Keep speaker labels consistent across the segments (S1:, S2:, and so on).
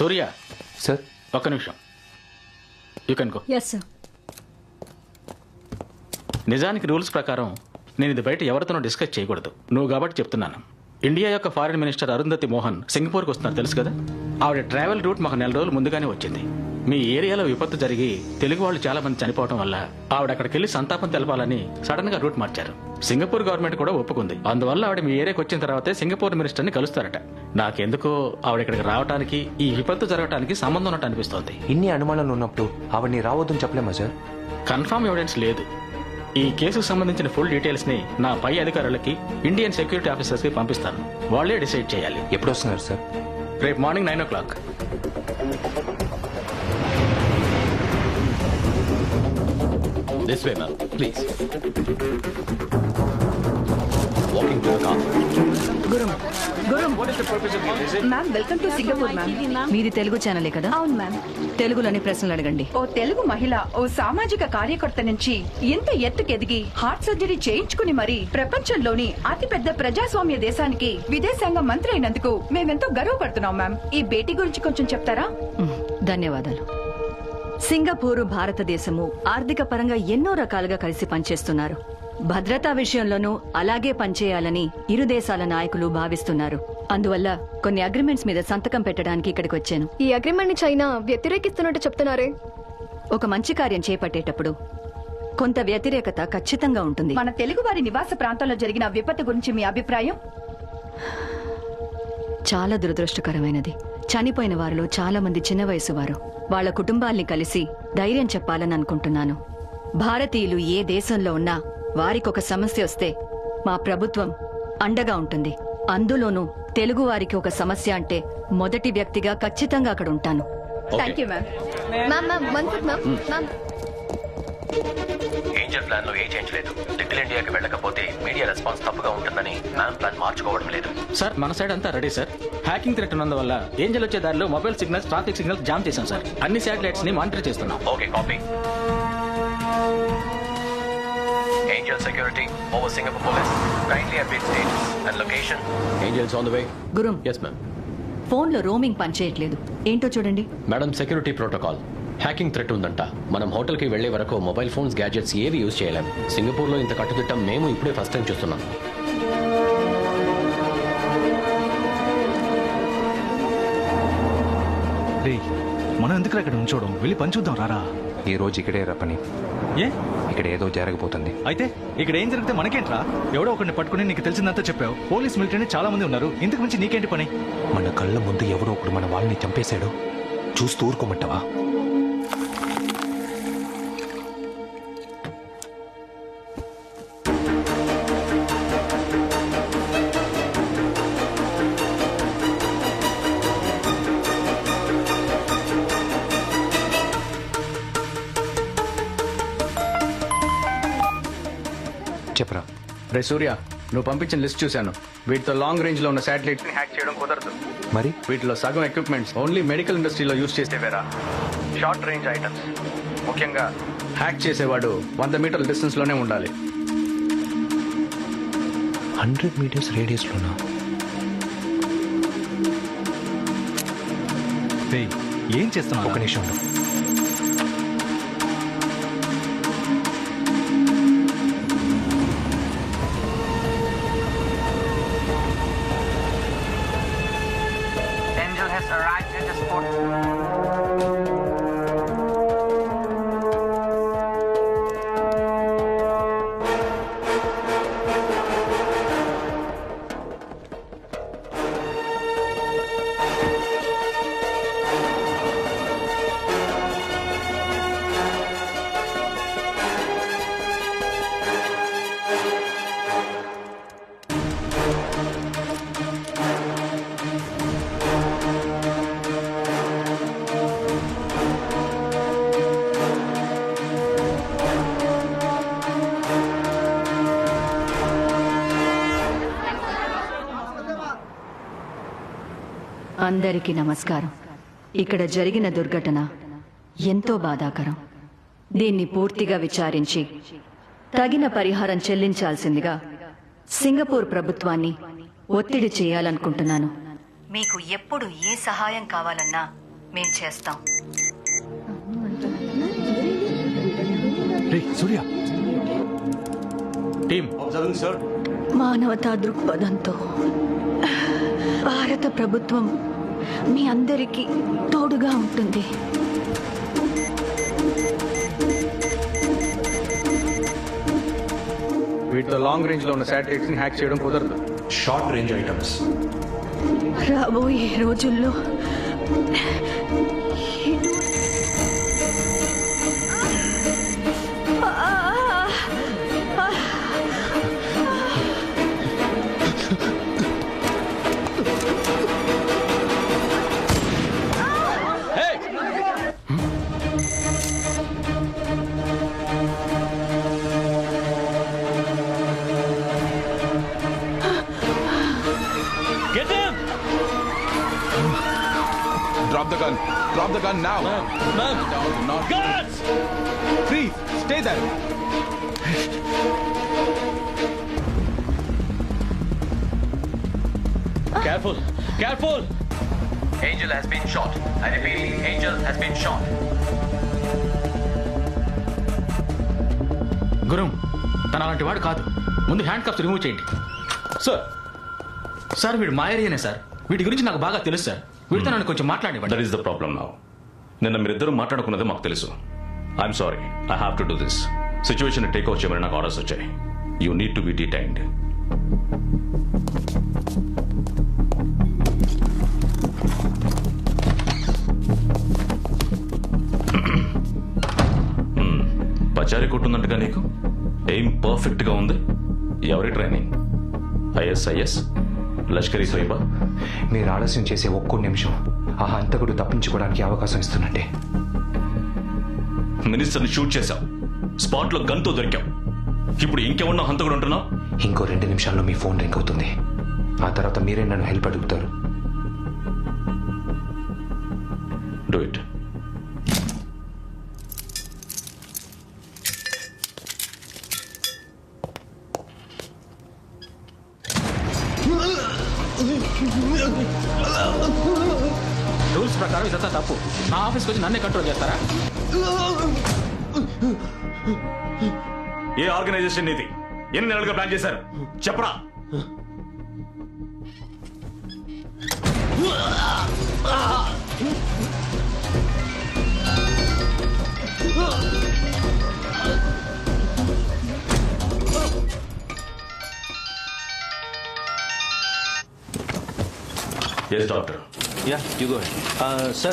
S1: సూర్య
S2: sir.
S1: ఒక్క నిమిషం. You can go.
S3: Yes sir.
S1: నిజానికి రూల్స్ ప్రకారం నేను ఇది బయట ఎవరితోనూ డిస్కస్ చేయకూడదు. నువ్వు కాబట్టి చెప్తున్నాను. ఇండియా యొక్క ఫారిన్ మినిస్టర్ అరుంధతి మోహన్ సింగపూర్కి వస్తున్నారు తెలుసు కదా. ఆవిడ ట్రావెల్ రూట్ మాకు 4 రోజులు ముందుగానే వచ్చింది. మీ ఏరియాలో విపత్తు జరిగి తెలుగు వాళ్ళు చాలా మంది చనిపోవడం వల్ల ఆవిడ అక్కడికి వెళ్లి సంతాపం తెలపాలని సడన్ గా రూట్ మార్చారు. సింగపూర్ గవర్నమెంట్ కూడా ఒప్పుకుంది. అందువల్ల ఆవిడ మీ ఏరియాకి వచ్చిన తర్వాతే సింగపూర్ మినిస్టర్ ని కలుస్తారట. నాకెందుకో ఆవిడ ఇక్కడికి రావడానికి ఈ విపత్తు జరగడానికి సంబంధం ఉన్నట్టు అనిపిస్తోంది.
S2: ఇన్ని అనుమానాలు ఉన్నప్పుడు ఆవిడ్ని రావద్దని చెప్పలేమా సార్?
S1: కన్ఫర్మ్ ఎవిడెన్స్ లేదు. ఈ కేసుకు సంబంధించిన ఫుల్ డీటెయిల్స్ ని నా పై అధికారులకి ఇండియన్ సెక్యూరిటీ ఆఫీసర్స్ కి పంపిస్తాను. వాళ్లే డిసైడ్ చేయాలి.
S2: ఎప్పుడు వస్తున్నారు సార్?
S1: రేపు morning 9 o'clock.
S4: This way, ma'am. Please. Walking to the car.
S3: Guram Guram
S5: ma'am welcome to Singapore ma'am.
S3: మీది తెలుగు ఛానలే కదా?
S5: అవును మ్యామ్.
S3: తెలుగులోని ప్రశ్నలు అడగండి.
S5: ఓ తెలుగు మహిళ ఓ సామాజిక కార్యకర్త నుంచి ఎంత ఎత్తుకెదిగి హార్ట్ సర్జరీ చేయించుకుని మరి ప్రపంచంలోని అతిపెద్ద ప్రజాస్వామ్య దేశానికి విదేశాంగ మంత్రి అయినందుకు మేమెంతో గర్వపడుతున్నాం మ్యామ్. ఈ భేటీ గురించి కొంచెం చెప్తారా?
S3: ధన్యవాదాలు. సింగపూరు భారతదేశము ఆర్థిక పరంగా ఎన్నో రకాలుగా కలిసి పనిచేస్తున్నారు. భద్రతా విషయంలోనూ అలాగే పనిచేయాలని ఇరు దేశాల నాయకులు భావిస్తున్నారు. అందువల్ల కొన్ని అగ్రిమెంట్స్ మీద సంతకం పెట్టడానికి ఇక్కడికి వచ్చాను.
S6: ఈ అగ్రిమెంట్ ని చైనా వ్యతిరేకిస్తున్నట్టు చెప్తున్నారే.
S3: ఒక మంచి కార్యం చేపట్టేటప్పుడు కొంత వ్యతిరేకత ఖచ్చితంగా ఉంటుంది.
S5: మన తెలుగు వారి నివాస ప్రాంతంలో జరిగిన విపత్తు గురించి మీ అభిప్రాయం?
S3: చాలా దురదృష్టకరమైనది. చనిపోయిన వారిలో చాలా మంది చిన్న వయసు వారు. వాళ్ల కుటుంబాల్ని కలిసి ధైర్యం చెప్పాలని అనుకుంటున్నాను. భారతీయులు ఏ దేశంలో ఉన్నా వారికొక సమస్య వస్తే మా ప్రభుత్వం అండగా ఉంటుంది. అందులోనూ తెలుగు వారికి ఒక సమస్య అంటే మొదటి వ్యక్తిగా ఖచ్చితంగా అక్కడ ఉంటాను.
S5: Thank you ma'am.
S6: Ma'am ma'am one second ma'am. Ma'am
S4: Angel plan లో ఏ చేంజ్ లేదు. లిటిల్ ఇండియాకి వెళ్ళకపోతే మీడియా రెస్పాన్స్ తప్పుగా ఉంటుందని మ్యామ్ ప్లాన్ మార్చుకోవడం లేదు.
S1: సార్ మన సైడ్ అంతా రెడీ సార్. హ్యాకింగ్ థ్రెట్ ఉన్నందువల్ల ఏంజల్ వచ్చే దారిలో mobile signals, traffic signals jam చేశాం సార్. అన్ని శాటిలైట్స్ ని మానిటర్ చేస్తున్నాం.
S4: Okay, copy. Angel security over Singapore police. Kindly update status and location. Angels on the way.
S3: గురుం,
S4: Yes, ma'am.
S3: ఫోన్లో roaming పనిచేయట్లేదు. ఏంటో చూడండి.
S4: Madam, security protocol. Hacking threat ఉందంట. మనం హోటల్కి వెళ్లే వరకు మొబైల్ ఫోన్స్, గ్యాడ్జెట్స్ ఏవి యూజ్ చేయలేం. సింగపూర్లో ఇంత కట్టుదిట్టం మేము ఇప్పుడే ఫస్ట్ టైం చూస్తున్నాం.
S7: మనం ఎందుకు అక్కడ ఉంచోడం? వెళ్ళి పని చూద్దాం రారా.
S2: ఈ రోజు ఇక్కడే రా పని.
S7: ఏ
S2: ఇక్కడ ఏదో జరగబోతుంది.
S7: అయితే ఇక్కడ ఏం జరిగితే మనకేంట్రా? ఎవడో ఒకరిని పట్టుకుని నీకు తెలిసిందంతా చెప్పావు. పోలీస్ మిలిటరీ చాలా మంది ఉన్నారు. ఇంతకు మించి నీకేంటి పని?
S2: మన కళ్ళ ముందు ఎవడో ఒకడు మన వాళ్ళని చంపేశాడు. చూస్తూ ఊరుకోమంటావా? చెప్పరా.
S1: రే సూర్య, నువ్వు పంపించిన లిస్ట్ చూశాను. వీటితో లాంగ్ రేంజ్ లో ఉన్న శాటిలైట్స్ ని హ్యాక్ చేయడం కుదరదు.
S2: మరి
S1: వీటిలో సగం ఎక్విప్మెంట్స్ ఓన్లీ మెడికల్ ఇండస్ట్రీలో యూజ్ చేసేవేరా. Short range items. ముఖ్యంగా హ్యాక్ చేసేవాడు 100 మీటర్ల డిస్టెన్స్ లోనే ఉండాలి.
S2: 100 మీటర్స్ రేడియస్ లోనా?
S7: ఏం చేస్తున్నావు?
S2: ఒక నిమిషం ఉండు.
S8: Angel has arrived at the spot.
S3: అందరికీ నమస్కారం. ఇక్కడ జరిగిన దుర్ఘటన ఎంతో బాధాకరం. దీన్ని పూర్తిగా విచారించి తగిన పరిహారం చెల్లించాల్సిందిగా సింగపూర్ ప్రభుత్వాన్ని ఒత్తిడి చేయాలనుకుంటున్నాను. మీకు ఎప్పుడు ఏ సహాయం కావాలన్నా మేం చేస్తాం.
S7: రే సూర్య,
S1: టీమ్
S3: మానవతా దృక్పథంతో భారత ప్రభుత్వం మీ అందరికీ తోడుగా ఉంటుంది.
S8: వీటితో లాంగ్ రేంజ్ లో ఉన్న శాటిలైట్స్ ని హ్యాక్ చేయడం కుదరదు.
S2: Short range items.
S3: రాబోయే రోజుల్లో
S9: Drop the gun. Drop the gun now. Not guns.
S7: Freeze. Stay there.
S4: Careful! Careful! Angel has been shot. I repeat, Angel has been shot.
S1: గురుం, తన అలాంటి వాడు కాదు. ముందు హ్యాండ్ కప్స్ రిమూవ్ చేయండి.
S2: సార్,
S1: సార్ వీడు మా ఏరియానే సార్. వీటి గురించి నాకు బాగా తెలుసు సార్. వీడితో నన్ను కొంచెం మాట్లాడివ్వండి.
S10: That is the problem now. నిన్న మీరిద్దరూ మాట్లాడుకున్నదే మాకు తెలుసు. I'm sorry, I have to do this. Situation take over చేయమని నాకు ఆర్డర్స్ వచ్చాయి. You need to be detained. పచారీ కొట్టుందంటగా నీకు? ఎయిమ్ పర్ఫెక్ట్ గా ఉంది. ఎవరి ట్రైనింగ్? ఐఎస్ఐఎస్, లష్కరీ తోయిబా?
S2: మీరు ఆలస్యం చేసే ఒక్కో నిమిషం ఆ హంతకుడు తప్పించుకోవడానికి అవకాశం ఇస్తున్నట్టే.
S10: మినిస్టర్ని షూట్ చేశావు, స్పాట్ లో గన్తో దొరికావు. ఇప్పుడు ఇంకెవన్నా హంతకుడు ఉంటున్నావు?
S2: ఇంకో 2 నిమిషాల్లో మీ ఫోన్ రింగ్ అవుతుంది. ఆ తర్వాత మీరే నన్ను హెల్ప్ అడుగుతారు.
S10: Do it.
S1: రూల్స్ ప్రకారం ఇదంతా తప్పు. నా ఆఫీస్కి వచ్చి నన్నే కంట్రోల్ చేస్తారా?
S10: ఏ ఆర్గనైజేషన్ ఇది? ఎన్ని నెలలుగా ప్లాన్ చేశారు చెప్పరా? Yes doctor.
S7: Yeah, you go ahead. Sir,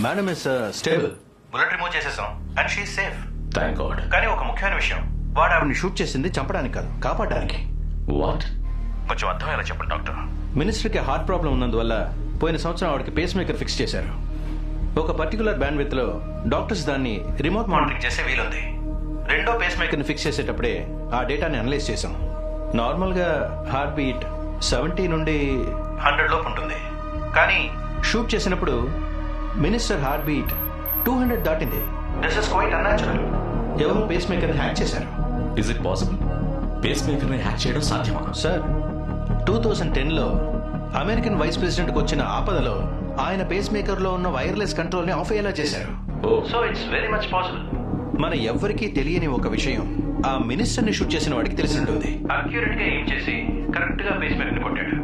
S7: madam is stable.
S11: Bullet remove చేసేసాం and she safe.
S10: Thank God.
S11: కానీ ఒక ముఖ్యమైన విషయం, వాడు ఆవిడని షూట్ చేసింది చంపడానికి కాదు, కాపాడడానికి.
S10: వాట్?
S11: కొంచెం అర్థమయ్యేలా చెప్పండి డాక్టర్.
S8: మినిస్టర్కి హార్ట్ ప్రాబ్లం ఉన్నందువల్ల పోయిన సంవత్సరం ఆవిడకి పేస్ మేకర్ ఫిక్స్ చేశారు. ఒక పర్టికులర్ బ్యాండ్ విత్ లో డాక్టర్స్ దాన్ని రిమోట్ మానిటరింగ్
S11: చేసే వీలుంది. రెండో పేస్ మేకర్
S8: ని ఫిక్స్ చేసేటప్పుడే ఆ డేటాని అనలైజ్ చేశాం. నార్మల్ గా హార్ట్ బీట్ 70 నుండి
S11: 100 లోపు ఉంటుంది. కానీ
S8: షూట్ చేసినప్పుడు మినిస్టర్ హార్ట్ బీట్ 200 దాటింది.
S11: This is quite unnatural.
S8: ఎవరు పేస్ మేకర్ ని హ్యాక్ చేశారు.
S10: Is it possible? Pacemaker ని హ్యాక్ చేయడం సాధ్యమా?
S8: సార్, 2010లో అమెరికన్ వైస్ ప్రెసిడెంట్ కు వచ్చిన ఆపదలో ఆయన పేస్ మేకర్ లో ఉన్న వైర్లెస్ కంట్రోల్ ని ఆఫ్ అయ్యేలా చేశారు.
S11: So it's very much possible.
S8: మన ఎవ్వరికీ తెలియని ఒక విషయం ఆ మినిస్టర్ ని షూట్ చేసిన వాడికి తెలిసి ఉంటుంది.
S11: అక్యూరేట్ గా ఏం చేసి కరెక్ట్ గా పేస్ మేకర్ ని కొట్టాడు.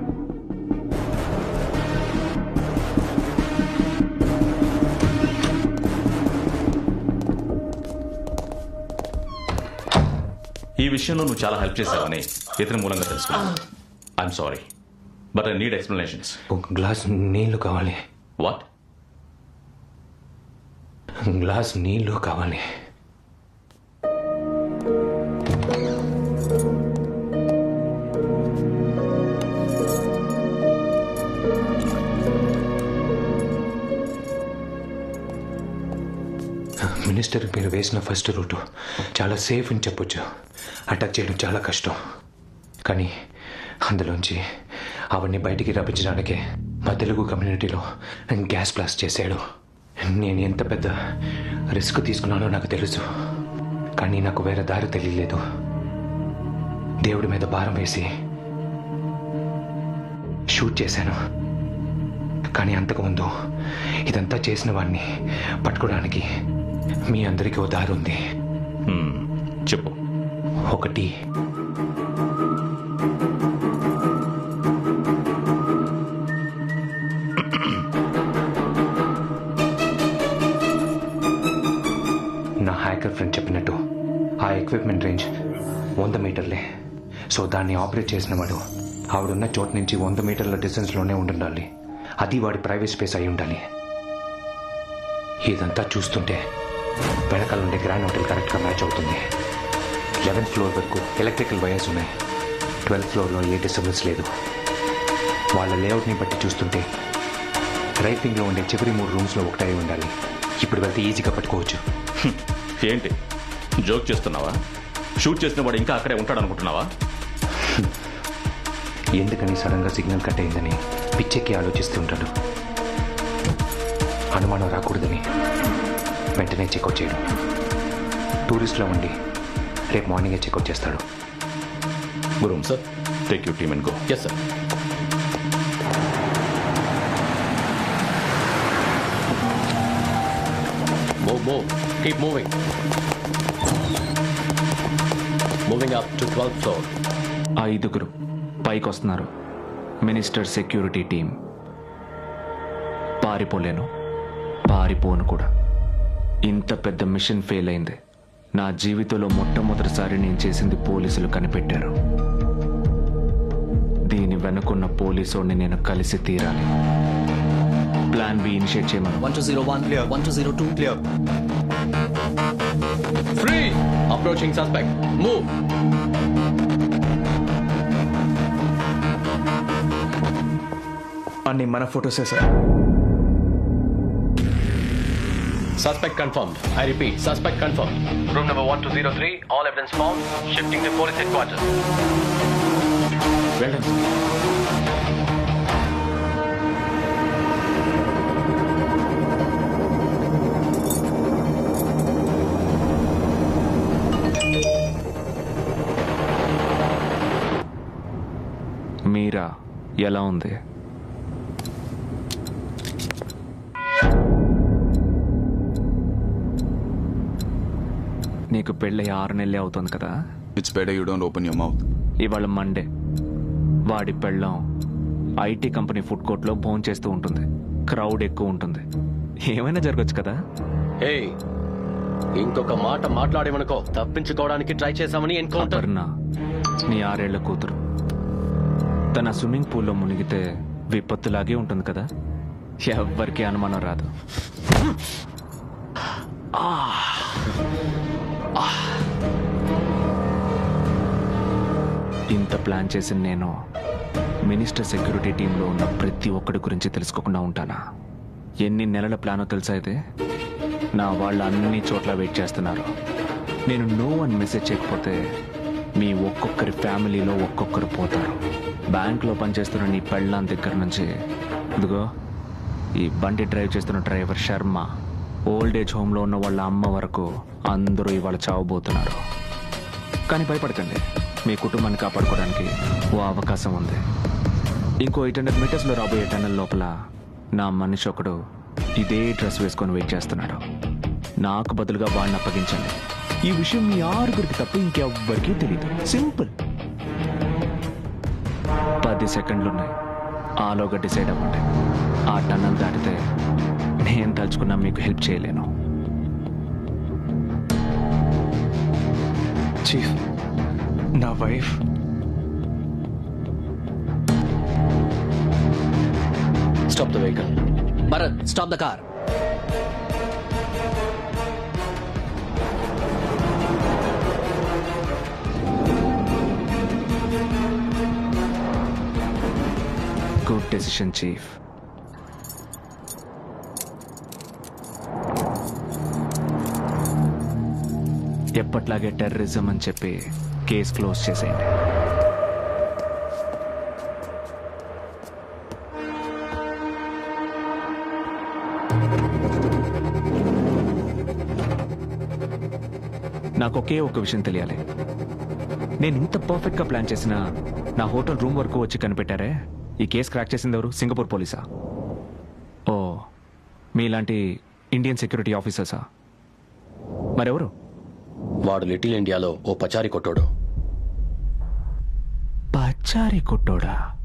S10: ఈ విషయంలో నువ్వు చాలా హెల్ప్ చేశావని ఇతని మూలంగా తెలుసుకున్నాను. I'm sorry, but I need explanations.
S2: ఒక గ్లాస్ నీళ్లు కావాలి.
S10: వాట్?
S2: గ్లాస్ నీళ్లు కావాలి. మినిస్టర్ మీరు వేసిన ఫస్ట్ రూటు చాలా సేఫ్ అని చెప్పొచ్చు. అటాక్ చేయడం చాలా కష్టం. కానీ అందులోంచి అవన్నీ బయటికి రప్పించడానికే మా తెలుగు కమ్యూనిటీలో గ్యాస్ బ్లాస్ట్ చేశాడు. నేను ఎంత పెద్ద రిస్క్ తీసుకున్నానో నాకు తెలుసు. కానీ నాకు వేరే దారి తెలియలేదు. దేవుడి మీద భారం వేసి షూట్ చేశాను. కానీ అంతకుముందు ఇదంతా చేసిన వాడిని పట్టుకోవడానికి మీ అందరికీ ఓ దారి ఉంది.
S10: చెప్పు.
S2: ఒకటి, నా హ్యాకర్ ఫ్రెండ్ చెప్పినట్టు ఆ ఎక్విప్మెంట్ రేంజ్ 100 మీటర్లే. సో దాన్ని ఆపరేట్ చేసిన వాడు ఆవిడున్న చోటు నుంచి 100 మీటర్ల డిస్టెన్స్లోనే ఉండాలి. అది వాడి ప్రైవేట్ స్పేస్ అయి ఉండాలి. ఇదంతా చూస్తుంటే వెనకాల ఉండే గ్రాండ్ హోటల్ కరెక్ట్గా మ్యాచ్ అవుతుంది. 11th ఫ్లోర్ వరకు ఎలక్ట్రికల్ వైర్స్ ఉన్నాయి. 12th ఫ్లోర్లో ఏ డిస్టర్బెన్స్ లేదు. వాళ్ళ లేఅవుట్ని బట్టి చూస్తుంటే రైట్ వింగ్లో ఉండే చివరి 3 రూమ్స్లో ఒకటై ఉండాలి. ఇప్పుడు వెళ్తే ఈజీగా పట్టుకోవచ్చు.
S10: ఏంటి జోక్ చేస్తున్నావా? షూట్ చేసిన వాడు ఇంకా అక్కడే ఉంటాడు అనుకుంటున్నావా?
S2: ఎందుకని సడన్గా సిగ్నల్ కట్ అయిందని పిచ్చెక్కి ఆలోచిస్తుంటాడు. అనుమానం రాకూడదని వెంటనే చెక్అవుట్ చేయడం. టూరిస్ట్లో ఉండి రేపు మార్నింగే చెక్అవుట్ చేస్తాడు.
S10: గురూమ్ sir, take you team and go.
S4: Yes sir. Move. Keep moving. Moving up to 12th floor.
S2: 5 పైకి వస్తున్నారు. Minister security team. పారిపోలేను, పారిపోను కూడా. ఇంత పెద్ద మిషన్ ఫెయిల్ అయింది. నా జీవితంలో మొట్టమొదటిసారి నేను చేసింది పోలీసులు కనిపెట్టారు. దీని వెనుకున్న పోలీసుని నేను కలిసి తీరాలి. ప్లాన్ బి ఇనిషియేట్ చేయమను.
S12: 1201 clear. 1202 clear.
S4: Free. Approaching suspect. Move.
S7: అన్ని మన ఫోటోసే sir.
S4: Suspect confirmed. I repeat, suspect confirmed. Room number 1203. All evidence found. Shifting to police headquarters.
S1: వెళ్ళండి.
S2: మీరా ఎలా ఉంది? నీకు పెళ్ళి 6 నెలలే అవుతుంది కదా.
S9: It's better you don't open your mouth.
S2: ఇవాళ మండే. వాడి పెళ్ళం ఐటీ కంపెనీ ఫుడ్ కోర్ట్లో భోజనం చేస్తూ ఉంటుంది. క్రౌడ్ ఎక్కువ ఉంటుంది. ఏమైనా జరగచ్చు కదా.
S4: హే, ఇంకొక మాట మాట్లాడేమనుకో తప్పించుకోవడానికి ట్రై చేశామని ఎన్కౌంటర్.
S2: అపర్ణ, నీ 6 ఏళ్ల కూతురు. తన స్విమ్మింగ్ పూల్లో మునిగితే విపత్తులాగే ఉంటుంది కదా. ఎవ్వరికీ అనుమానం రాదు. ఇంత ప్లాన్ చేసిన నేను మినిస్టర్ సెక్యూరిటీ టీంలో ఉన్న ప్రతి ఒక్కడి గురించి తెలుసుకోకుండా ఉంటానా? ఎన్ని నెలల ప్లానో తెలుసా ఇది? నా వాళ్ళు అన్ని చోట్ల వెయిట్ చేస్తున్నారు. నేను నో అని మెసేజ్ చేయకపోతే మీ ఒక్కొక్కరి ఫ్యామిలీలో ఒక్కొక్కరు పోతారు. బ్యాంక్లో పనిచేస్తున్న నీ పెళ్ళాం దగ్గర నుంచి ఇదిగో ఈ బండి డ్రైవ్ చేస్తున్న డ్రైవర్ శర్మ, ఓల్డ్ ఏజ్ హోమ్లో ఉన్న వాళ్ళ అమ్మ వరకు అందరూ ఇవాళ చావబోతున్నారు. కానీ భయపడకండి, మీ కుటుంబాన్ని కాపాడుకోవడానికి ఓ అవకాశం ఉంది. ఇంకో 800 మీటర్స్లో రాబోయే టన్నెల్ లోపల నా మనిషి ఒకడు ఇదే డ్రెస్ వేసుకొని వెయిట్ చేస్తున్నాడు. నాకు బదులుగా వాడిని అప్పగించండి. ఈ విషయం మీ 6గురికి తప్ప ఇంకెవ్వరికీ తెలియదు. సింపుల్. 10 సెకండ్లున్నాయి. ఆలోగా డిసైడ్ అవ్వండి. ఆ టన్నల్ దాటితే నేను తలుచుకున్నా మీకు హెల్ప్ చేయలేను.
S7: చీఫ్, నా wife
S4: Stop the vehicle.
S12: Bharat, stop the car.
S2: Good decision chief. ఎప్పట్లాగే టెర్రరిజం అని చెప్పి కేసు క్లోజ్ చేసేయండి. నాకు ఒకే ఒక విషయం తెలియాలి. నేను ఇంత పర్ఫెక్ట్గా ప్లాన్ చేసిన నా హోటల్ రూమ్ వరకు వచ్చి కనిపెట్టారే, ఈ కేసు క్రాక్ చేసింది ఎవరు? సింగపూర్ పోలీసా?
S7: మీలాంటి ఇండియన్ సెక్యూరిటీ ఆఫీసర్సా? మరెవరు?
S4: వాడు లిటిల్ ఇండియాలో ఓ పచారి కొట్టాడు.
S7: పచారి కొట్టోడా?